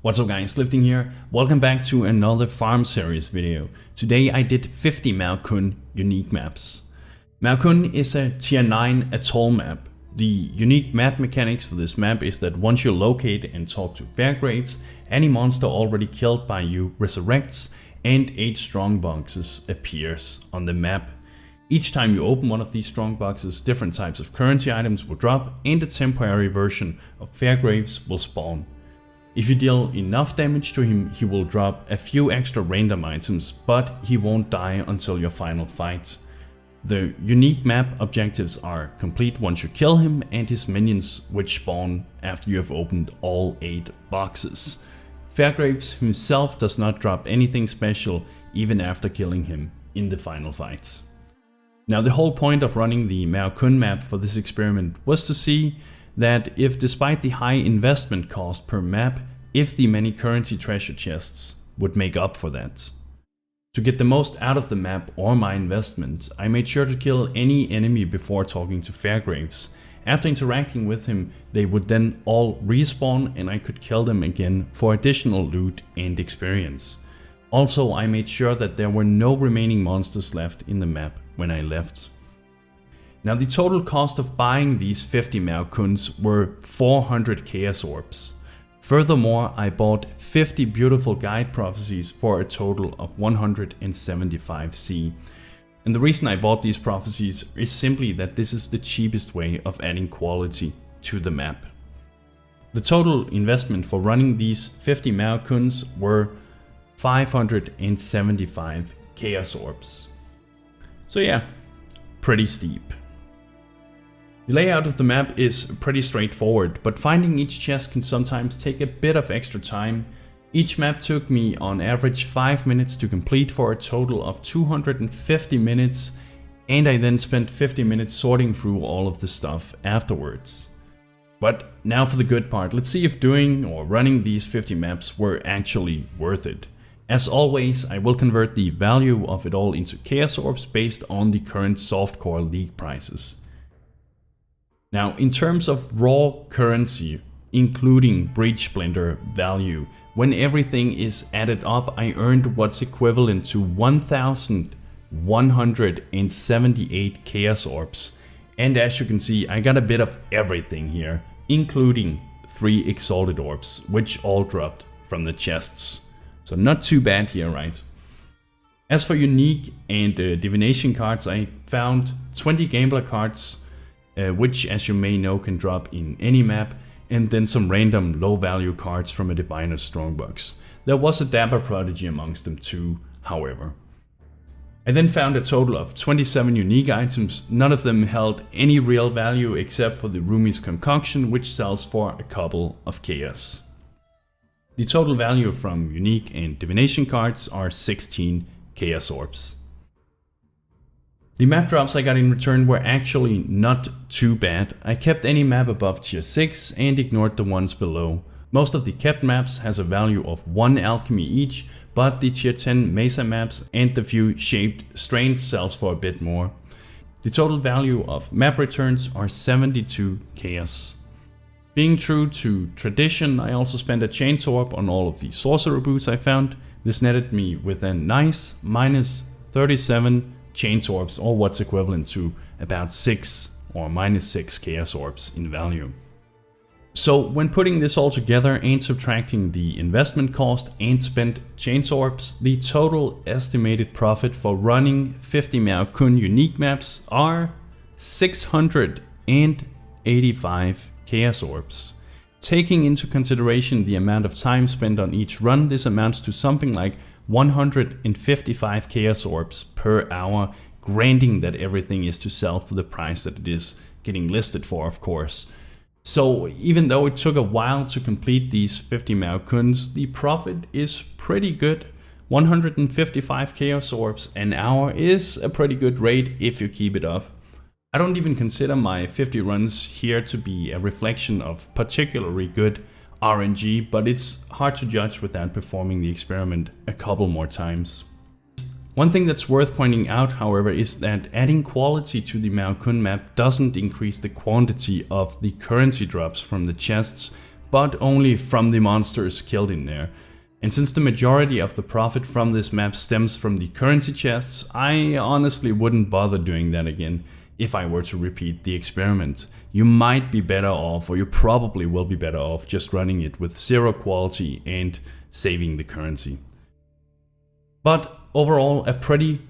What's up guys, Lifting here. Welcome back to another farm series video. Today I did 50 Mao Kun unique maps. Mao Kun is a tier 9 atoll map. The unique map mechanics for this map is that once you locate and talk to Fairgraves, any monster already killed by you resurrects and 8 strong boxes appears on the map. Each time you open one of these strong boxes, different types of currency items will drop and a temporary version of Fairgraves will spawn. If you deal enough damage to him, he will drop a few extra random items, but he won't die until your final fight. The unique map objectives are complete once you kill him and his minions, which spawn after you have opened all 8 boxes. Fairgraves himself does not drop anything special even after killing him in the final fights. Now the whole point of running the Mao Kun map for this experiment was to see that if, despite the high investment cost per map, if the many currency treasure chests would make up for that. To get the most out of the map or my investment, I made sure to kill any enemy before talking to Fairgraves. After interacting with him, they would then all respawn and I could kill them again for additional loot and experience. Also, I made sure that there were no remaining monsters left in the map when I left. Now the total cost of buying these 50 Mao Kuns were 400 Chaos Orbs. Furthermore, I bought 50 beautiful guide prophecies for a total of 175 C. And the reason I bought these prophecies is simply that this is the cheapest way of adding quality to the map. The total investment for running these 50 Mao Kuns were 575 Chaos Orbs. So yeah, pretty steep. The layout of the map is pretty straightforward, but finding each chest can sometimes take a bit of extra time. Each map took me on average 5 minutes to complete for a total of 250 minutes, and I then spent 50 minutes sorting through all of the stuff afterwards. But now for the good part, let's see if doing or running these 50 maps were actually worth it. As always, I will convert the value of it all into Chaos Orbs based on the current softcore league prices. Now, in terms of raw currency, including Breach Splendor value, when everything is added up, I earned what's equivalent to 1,178 Chaos Orbs. And as you can see, I got a bit of everything here, including 3 Exalted Orbs, which all dropped from the chests. So not too bad here, right? As for unique and divination cards, I found 20 gambler cards, which, as you may know, can drop in any map, and then some random low value cards from a diviner strongbox. There was a dapper prodigy amongst them too, however. I then found a total of 27 unique items. None of them held any real value except for the Rumi's concoction, which sells for a couple of chaos. The total value from unique and divination cards are 16 Chaos Orbs. The map drops I got in return were actually not too bad. I kept any map above tier 6 and ignored the ones below. Most of the kept maps has a value of 1 alchemy each, but the tier 10 mesa maps and the few shaped strains sells for a bit more. The total value of map returns are 72 chaos. Being true to tradition, I also spent a chainsaw orb on all of the sorcerer boots I found. This netted me with a nice minus 37 Chains Orbs, or what's equivalent to about 6 or minus 6 Chaos Orbs in value. So when putting this all together and subtracting the investment cost and spent Chains Orbs, the total estimated profit for running 50 Mao Kun unique maps are 685 Chaos Orbs. Taking into consideration the amount of time spent on each run, this amounts to something like 155 Chaos Orbs per hour, granting that everything is to sell for the price that it is getting listed for, of course. So even though it took a while to complete these 50 Mao Kuns, the profit is pretty good. 155 Chaos Orbs an hour is a pretty good rate if you keep it up. I don't even consider my 50 runs here to be a reflection of particularly good RNG, but it's hard to judge without performing the experiment a couple more times. One thing that's worth pointing out, however, is that adding quality to the Mao Kun map doesn't increase the quantity of the currency drops from the chests, but only from the monsters killed in there. And since the majority of the profit from this map stems from the currency chests, I honestly wouldn't bother doing that again if I were to repeat the experiment. You might be better off, or you probably will be better off, just running it with 0 quality and saving the currency. But overall, a pretty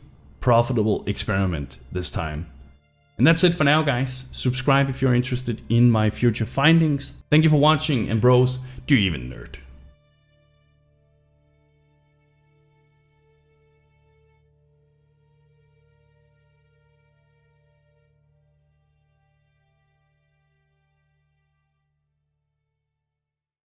profitable experiment this time. And that's it for now, guys. Subscribe if you're interested in my future findings. Thank you for watching, and bros, do you even nerd?